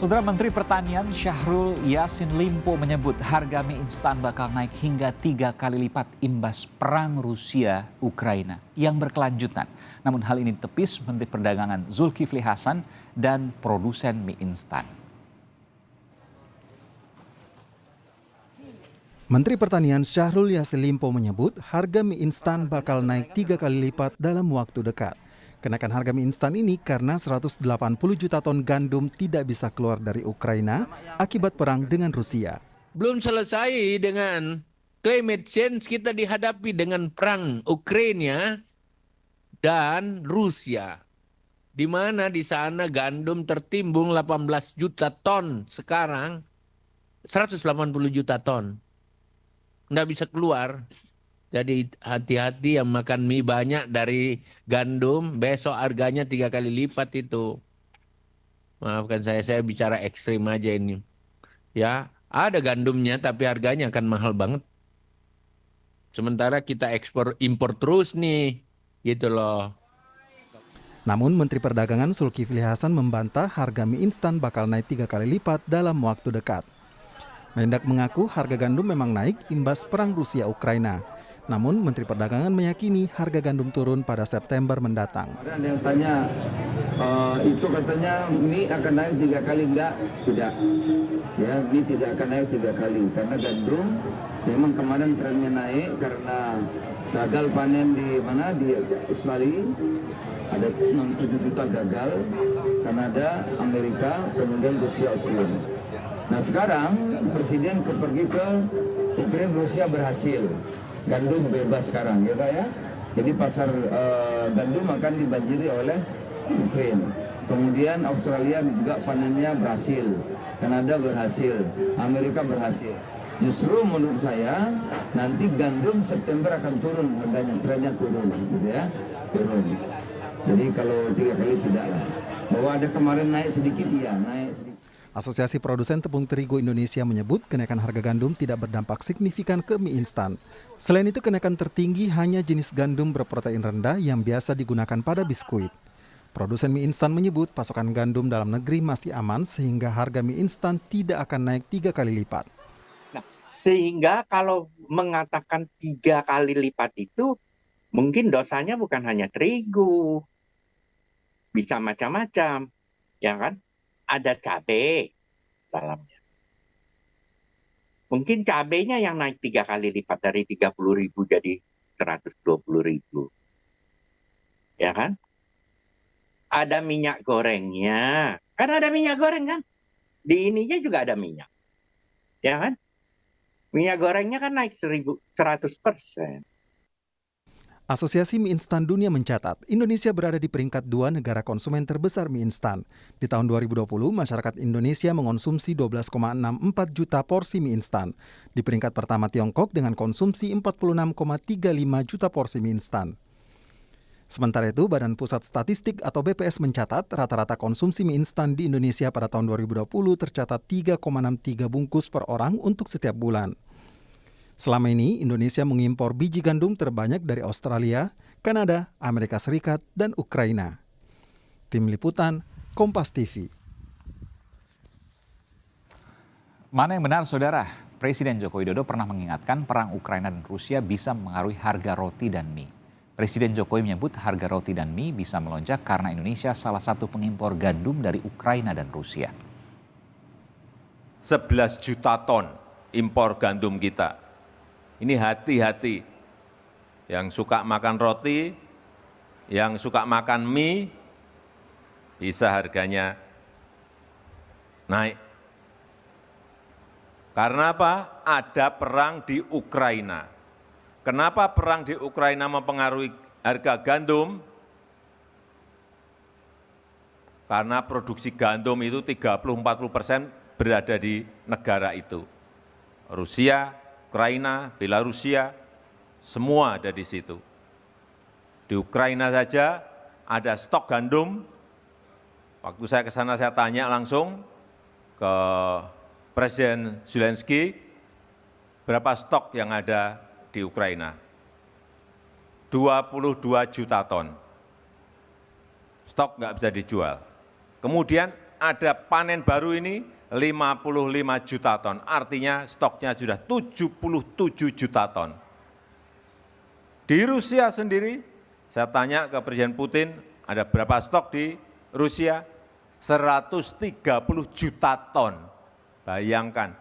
Saudara Menteri Pertanian Syahrul Yassin Limpo menyebut harga mie instan bakal naik hingga 3 kali lipat imbas perang Rusia-Ukraina yang berkelanjutan. Namun hal ini ditepis Menteri Perdagangan Zulkifli Hasan dan produsen mie instan. Menteri Pertanian Syahrul Yassin Limpo menyebut harga mie instan bakal naik 3 kali lipat dalam waktu dekat. Kenaikan harga mie instan ini karena 180 juta ton gandum tidak bisa keluar dari Ukraina akibat perang dengan Rusia. Belum selesai dengan climate change, kita dihadapi dengan perang Ukraina dan Rusia. Di mana di sana gandum tertimbun 18 juta ton, sekarang 180 juta ton. Nggak bisa keluar. Jadi hati-hati yang makan mie banyak dari gandum, besok harganya 3 kali lipat itu. Maafkan saya bicara ekstrim aja ini. Ya, ada gandumnya tapi harganya akan mahal banget. Sementara kita impor terus nih, gitu loh. Namun Menteri Perdagangan Zulkifli Hasan membantah harga mie instan bakal naik 3 kali lipat dalam waktu dekat. Mendak mengaku harga gandum memang naik imbas perang Rusia-Ukraina. Namun Menteri Perdagangan meyakini harga gandum turun pada September mendatang. Ada yang tanya, itu katanya mie akan naik 3 kali, tidak. Ya, mie tidak akan naik 3 kali karena gandum memang kemarin trennya naik karena gagal panen di Australia, ada 67 juta gagal, Kanada, Amerika, kemudian Rusia, Ukraina. Nah sekarang Presiden pergi ke Ukraina, Rusia berhasil. Gandum bebas sekarang, ya Pak ya. Jadi pasar gandum akan dibanjiri oleh Ukraina. Kemudian Australia juga panennya berhasil, Kanada berhasil, Amerika berhasil. Justru menurut saya nanti gandum September akan turun harganya, trennya turun, gitu ya, turun. Jadi kalau 3 kali tidak lah. Bahwa ada kemarin naik sedikit, ya naik sedikit. Asosiasi Produsen Tepung Terigu Indonesia menyebut kenaikan harga gandum tidak berdampak signifikan ke mie instan. Selain itu, kenaikan tertinggi hanya jenis gandum berprotein rendah yang biasa digunakan pada biskuit. Produsen mie instan menyebut pasokan gandum dalam negeri masih aman sehingga harga mie instan tidak akan naik 3 kali lipat. Nah, sehingga kalau mengatakan 3 kali lipat itu mungkin dosanya bukan hanya terigu, bisa macam-macam, ya kan? Ada cabai dalamnya. Mungkin cabainya yang naik 3 kali lipat dari 30.000 jadi 120.000. Ya kan? Ada minyak gorengnya. Kan ada minyak goreng kan? Di ininya juga ada minyak. Ya kan? Minyak gorengnya kan naik 100%. Asosiasi Mie Instan Dunia mencatat, Indonesia berada di peringkat 2 negara konsumen terbesar mie instan. Di tahun 2020, masyarakat Indonesia mengonsumsi 12,64 juta porsi mie instan. Di peringkat pertama Tiongkok dengan konsumsi 46,35 juta porsi mie instan. Sementara itu, Badan Pusat Statistik atau BPS mencatat rata-rata konsumsi mie instan di Indonesia pada tahun 2020 tercatat 3,63 bungkus per orang untuk setiap bulan. Selama ini, Indonesia mengimpor biji gandum terbanyak dari Australia, Kanada, Amerika Serikat, dan Ukraina. Tim Liputan, Kompas TV. Mana yang benar, Saudara? Presiden Joko Widodo pernah mengingatkan perang Ukraina dan Rusia bisa mengaruhi harga roti dan mie. Presiden Jokowi menyebut harga roti dan mie bisa melonjak karena Indonesia salah satu pengimpor gandum dari Ukraina dan Rusia. 11 juta ton impor gandum kita. Ini hati-hati. Yang suka makan roti, yang suka makan mie, bisa harganya naik. Karena apa? Ada perang di Ukraina. Kenapa perang di Ukraina mempengaruhi harga gandum? Karena produksi gandum itu 30-40% berada di negara itu. Rusia, Ukraina, Belarusia, semua ada di situ. Di Ukraina saja ada stok gandum. Waktu saya ke sana saya tanya langsung ke Presiden Zelensky, berapa stok yang ada di Ukraina? 22 juta ton. Stok nggak bisa dijual. Kemudian ada panen baru ini 55 juta ton, artinya stoknya sudah 77 juta ton. Di Rusia sendiri, saya tanya ke Presiden Putin, ada berapa stok di Rusia? 130 juta ton. Bayangkan.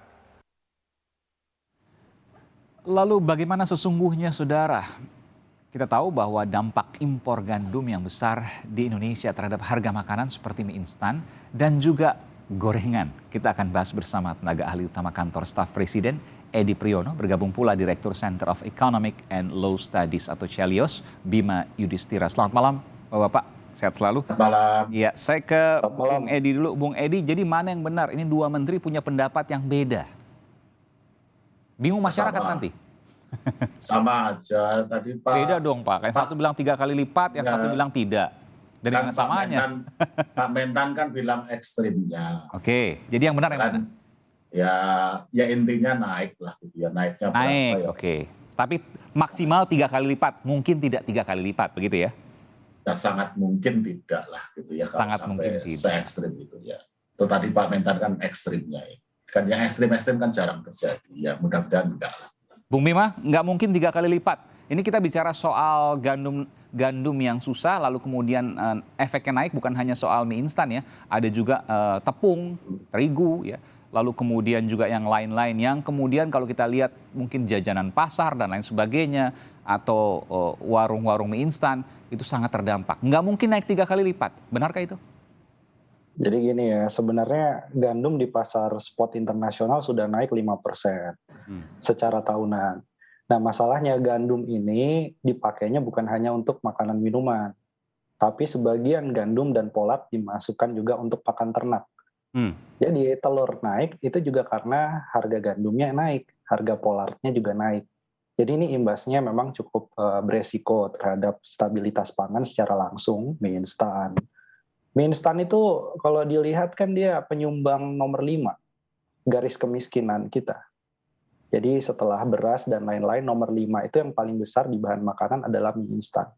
Lalu bagaimana sesungguhnya saudara? Kita tahu bahwa dampak impor gandum yang besar di Indonesia terhadap harga makanan seperti mie instan dan juga gorengan. Kita akan bahas bersama tenaga ahli utama kantor staf Presiden, Edi Priyono, bergabung pula Direktur Center of Economic and Law Studies atau CELIOS, Bima Yudhistira. Selamat malam Bapak-Bapak, sehat selalu. Selamat malam. Ya, saya ke Bung Edi dulu. Bung Edi, jadi mana yang benar? Ini dua menteri punya pendapat yang beda. Bingung masyarakat nanti. Sama aja tadi Pak. Beda dong Pak, yang satu bilang 3 kali lipat, yang satu bilang tidak. Dari mana samanya? Pak Mentan kan bilang ekstrimnya. Oke, jadi yang benar yang mana? Ya intinya naik lah gitu ya, naiknya berapa Naik, ya. oke. Tapi maksimal 3 kali lipat, mungkin tidak 3 kali lipat, begitu ya? Ya sangat mungkin tidak lah gitu ya, kalau Sangat sampai mungkin tidak. se-ekstrim itu ya. Itu tadi Pak Mentan kan ekstrimnya ya. Kan yang ekstrim-ekstrim kan jarang terjadi, ya mudah-mudahan enggak lah. Bung Bima, nggak mungkin 3 kali lipat. Ini kita bicara soal gandum yang susah, lalu kemudian efeknya naik bukan hanya soal mie instan ya, ada juga tepung, terigu ya, lalu kemudian juga yang lain-lain yang kemudian kalau kita lihat mungkin jajanan pasar dan lain sebagainya atau warung-warung mie instan itu sangat terdampak. Nggak mungkin naik 3 kali lipat, benarkah itu? Jadi gini ya, sebenarnya gandum di pasar spot internasional sudah naik 5% secara tahunan. Nah, masalahnya gandum ini dipakainya bukan hanya untuk makanan minuman, tapi sebagian gandum dan polat dimasukkan juga untuk pakan ternak. Jadi telur naik itu juga karena harga gandumnya naik, harga polarnya juga naik. Jadi ini imbasnya memang cukup beresiko terhadap stabilitas pangan secara langsung, mie instan. Mie instan itu kalau dilihat kan dia penyumbang nomor 5 garis kemiskinan kita. Jadi setelah beras dan lain-lain nomor 5 itu yang paling besar di bahan makanan adalah mie instan.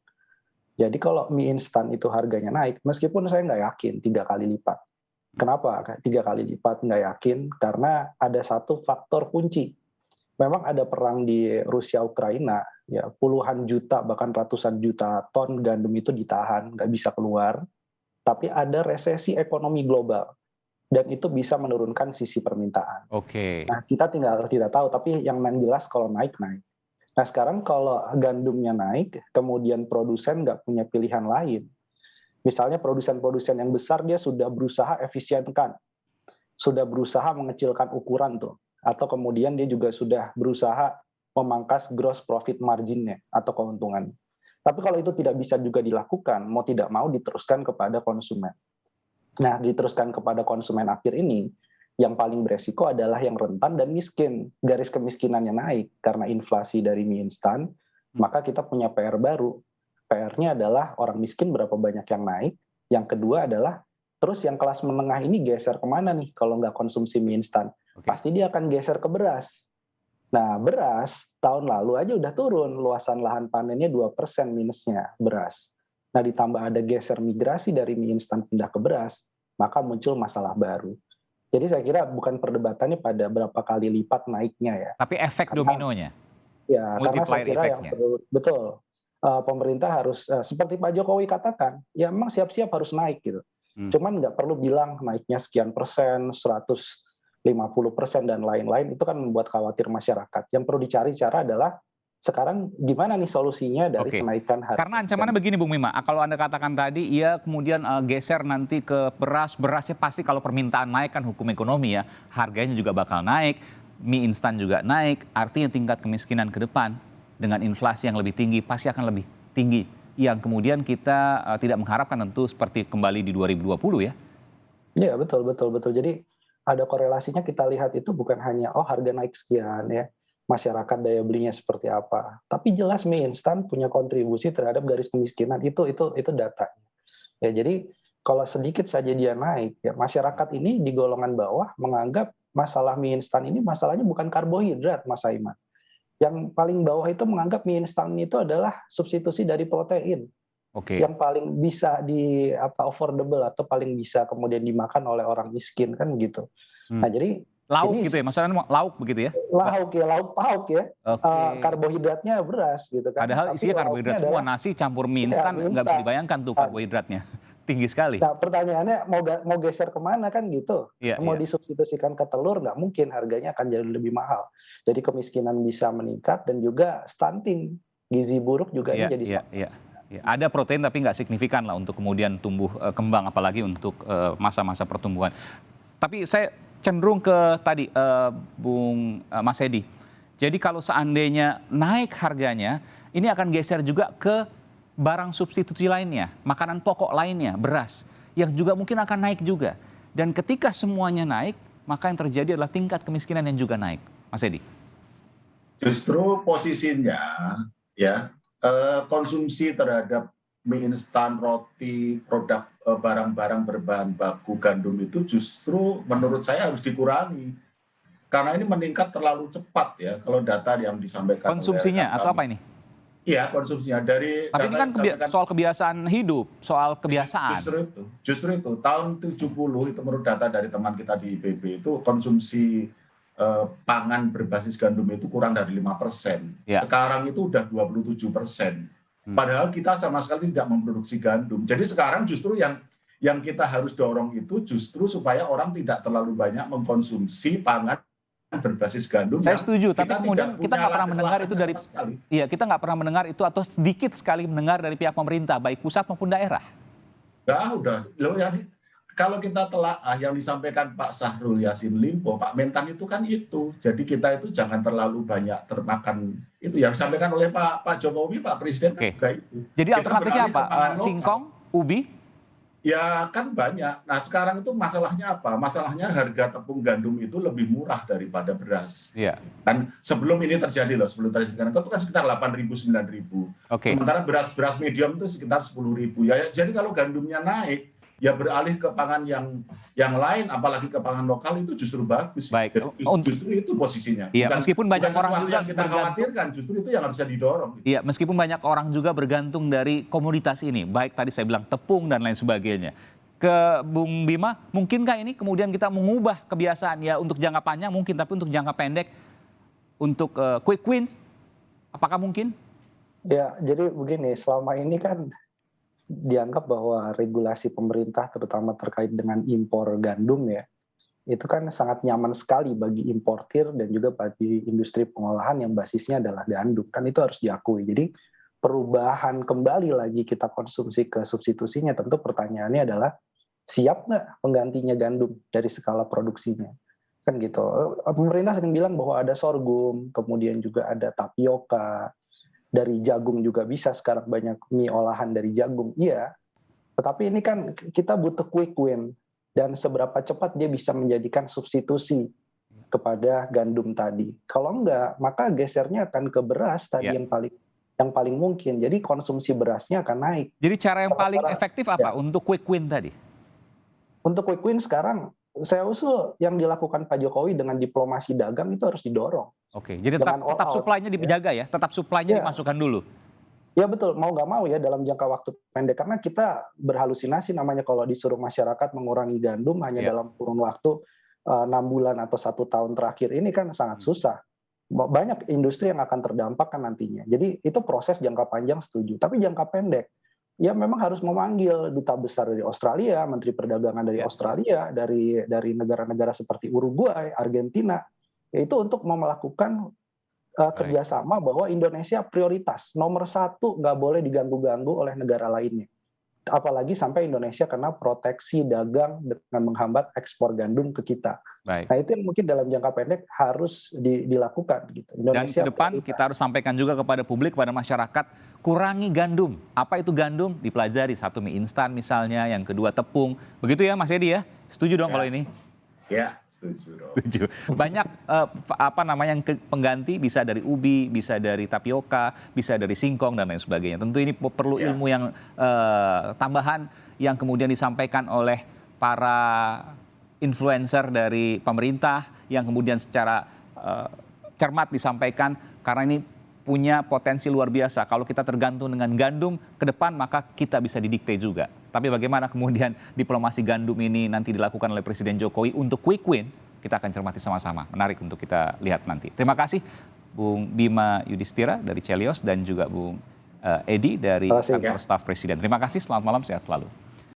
Jadi kalau mie instan itu harganya naik, meskipun saya nggak yakin 3 kali lipat. Kenapa 3 kali lipat nggak yakin? Karena ada satu faktor kunci. Memang ada perang di Rusia-Ukraina, ya puluhan juta bahkan ratusan juta ton gandum itu ditahan, nggak bisa keluar. Tapi ada resesi ekonomi global dan itu bisa menurunkan sisi permintaan. Oke. Nah, kita tinggal tidak tahu, tapi yang jelas kalau naik. Nah, sekarang kalau gandumnya naik, kemudian produsen nggak punya pilihan lain. Misalnya produsen-produsen yang besar dia sudah berusaha efisienkan, sudah berusaha mengecilkan ukuran tuh, atau kemudian dia juga sudah berusaha memangkas gross profit margin-nya atau keuntungan. Tapi kalau itu tidak bisa juga dilakukan, mau tidak mau diteruskan kepada konsumen. Nah, diteruskan kepada konsumen akhir ini, yang paling beresiko adalah yang rentan dan miskin. Garis kemiskinannya naik karena inflasi dari mie instan, maka kita punya PR baru. PR-nya adalah orang miskin berapa banyak yang naik. Yang kedua adalah, terus yang kelas menengah ini geser kemana nih kalau nggak konsumsi mie instan? Pasti dia akan geser ke beras. Nah, beras tahun lalu aja udah turun, luasan lahan panennya 2% minusnya beras. Nah, ditambah ada geser migrasi dari mie instan pindah ke beras, maka muncul masalah baru. Jadi saya kira bukan perdebatannya pada berapa kali lipat naiknya ya. Tapi efek dominonya. Ya, karena saya kira efeknya. yang perlu, betul, pemerintah harus, seperti Pak Jokowi katakan, ya memang siap-siap harus naik gitu. Cuman nggak perlu bilang naiknya sekian persen, 150% dan lain-lain, itu kan membuat khawatir masyarakat. Yang perlu dicari cara adalah sekarang gimana nih solusinya dari kenaikan harga. Karena ancamannya begini Bung Bima, kalau Anda katakan tadi, ya kemudian geser nanti ke beras, berasnya pasti kalau permintaan naik kan hukum ekonomi ya, harganya juga bakal naik, mie instan juga naik, artinya tingkat kemiskinan ke depan dengan inflasi yang lebih tinggi pasti akan lebih tinggi. Yang kemudian kita tidak mengharapkan tentu seperti kembali di 2020 ya. Iya, betul. Jadi ada korelasinya, kita lihat itu bukan hanya harga naik sekian ya, masyarakat daya belinya seperti apa, tapi jelas mie instan punya kontribusi terhadap garis kemiskinan, itu data. Ya, jadi kalau sedikit saja dia naik, ya masyarakat ini di golongan bawah menganggap masalah mie instan ini masalahnya bukan karbohidrat, Mas Aiman. Yang paling bawah itu menganggap mie instan itu adalah substitusi dari protein. Oke. yang paling bisa affordable atau paling bisa kemudian dimakan oleh orang miskin kan gitu. Nah jadi Lauk ini gitu ya, maksudnya lauk begitu ya? lauk pauk ya. Oke. Karbohidratnya beras gitu kan. Padahal Tapi isinya lauknya karbohidrat semua, adalah nasi campur mie ya, instan mie nggak bisa instan. dibayangkan tuh karbohidratnya. Tinggi sekali. Nah pertanyaannya mau geser kemana kan gitu? Iya, Mau iya. disubstitusikan ke telur nggak mungkin, harganya akan jadi lebih mahal. Jadi kemiskinan bisa meningkat dan juga stunting, gizi buruk juga Iya, ini jadi iya, iya. Ya, ada protein tapi nggak signifikan lah untuk kemudian tumbuh kembang, apalagi untuk masa-masa pertumbuhan. Tapi saya cenderung ke tadi Bung Mas Edi. Jadi kalau seandainya naik harganya, ini akan geser juga ke barang substitusi lainnya, makanan pokok lainnya, beras, yang juga mungkin akan naik juga. Dan ketika semuanya naik, maka yang terjadi adalah tingkat kemiskinan yang juga naik. Mas Edi. Justru posisinya ya konsumsi terhadap mie instan, roti, produk barang-barang berbahan baku gandum itu justru menurut saya harus dikurangi. Karena ini meningkat terlalu cepat ya kalau data yang disampaikan Konsumsinya oleh atau apa ini? Iya, konsumsinya dari Tapi ini kan soal kebiasaan hidup, soal kebiasaan. Justru itu tahun 70 itu menurut data dari teman kita di IPB itu konsumsi pangan berbasis gandum itu kurang dari 5%. Ya. Sekarang itu udah 27%. Padahal kita sama sekali tidak memproduksi gandum. Jadi sekarang justru yang kita harus dorong itu justru supaya orang tidak terlalu banyak mengkonsumsi pangan berbasis gandum. Saya setuju, tapi kemudian kita nggak pernah mendengar itu dari, iya kita nggak pernah mendengar itu atau sedikit sekali mendengar dari pihak pemerintah, baik pusat maupun daerah. Ya udah, kalau kita telaah yang disampaikan Pak Syahrul Yassin Limpo, Pak Mentan itu kan itu. Jadi kita itu jangan terlalu banyak termakan itu yang disampaikan oleh Pak Jokowi, Pak Presiden kan juga itu. Jadi alternatifnya apa? Singkong, ubi? Ya kan banyak. Nah sekarang itu masalahnya apa? Masalahnya harga tepung gandum itu lebih murah daripada beras. Iya. Kan sebelum ini terjadi loh, sebelum terjadi itu kan sekitar 8.000, 9.000. Oke. Sementara beras medium itu sekitar 10.000. Ya, jadi kalau gandumnya naik, ya beralih ke pangan yang lain, apalagi ke pangan lokal itu justru bagus. Baik. Justru itu posisinya. Iya, meskipun banyak orang juga yang kita khawatirkan, justru itu yang harus didorong. Iya, meskipun banyak orang juga bergantung dari komoditas ini, baik tadi saya bilang tepung dan lain sebagainya. Ke Bung Bima, mungkinkah ini kemudian kita mengubah kebiasaan ya untuk jangka panjang mungkin, tapi untuk jangka pendek, untuk quick wins, apakah mungkin? Ya, jadi begini, selama ini kan dianggap bahwa regulasi pemerintah terutama terkait dengan impor gandum ya, itu kan sangat nyaman sekali bagi importir dan juga bagi industri pengolahan yang basisnya adalah gandum, kan itu harus diakui. Jadi perubahan kembali lagi kita konsumsi ke substitusinya, tentu pertanyaannya adalah siap nggak penggantinya gandum dari skala produksinya? Kan gitu. Pemerintah sering bilang bahwa ada sorghum, kemudian juga ada tapioka, dari jagung juga bisa sekarang banyak mie olahan dari jagung. Iya, tetapi ini kan kita butuh quick win dan seberapa cepat dia bisa menjadikan substitusi kepada gandum tadi. Kalau enggak, maka gesernya akan ke beras tadi yang paling mungkin. Jadi konsumsi berasnya akan naik. Jadi cara yang paling efektif apa untuk quick win tadi? Untuk quick win sekarang saya usul yang dilakukan Pak Jokowi dengan diplomasi dagang itu harus didorong. Oke, jadi tetap supply-nya dijaga ya, tetap supply-nya dimasukkan dulu. Ya betul, mau nggak mau ya dalam jangka waktu pendek. Karena kita berhalusinasi namanya kalau disuruh masyarakat mengurangi gandum hanya dalam kurun waktu 6 bulan atau 1 tahun terakhir ini kan sangat susah. Banyak industri yang akan terdampak kan nantinya. Jadi itu proses jangka panjang setuju. Tapi jangka pendek, ya memang harus memanggil duta besar dari Australia, Menteri Perdagangan dari Australia, dari negara-negara seperti Uruguay, Argentina, yaitu untuk melakukan kerjasama bahwa Indonesia prioritas nomor 1 nggak boleh diganggu-ganggu oleh negara lainnya. Apalagi sampai Indonesia kena proteksi dagang dengan menghambat ekspor gandum ke kita. Baik. Nah itu yang mungkin dalam jangka pendek harus dilakukan. Gitu. Dan Indonesia ke depan kita harus sampaikan juga kepada publik, kepada masyarakat, kurangi gandum. Apa itu gandum? Dipelajari, 1 mie instan misalnya, yang kedua tepung. Begitu ya Mas Edi ya? Setuju dong kalau ini? Ya. Setuju. Banyak yang pengganti, bisa dari ubi, bisa dari tapioka, bisa dari singkong dan lain sebagainya. Tentu ini perlu ilmu yang tambahan yang kemudian disampaikan oleh para influencer dari pemerintah yang kemudian secara cermat disampaikan, karena ini punya potensi luar biasa. Kalau kita tergantung dengan gandum ke depan, maka kita bisa didikte juga. Tapi bagaimana kemudian diplomasi gandum ini nanti dilakukan oleh Presiden Jokowi untuk quick win, kita akan cermati sama-sama. Menarik untuk kita lihat nanti. Terima kasih Bung Bima Yudhistira dari Celios dan juga Bung Edi dari kantor staf Presiden. Terima kasih, selamat malam, sehat selalu.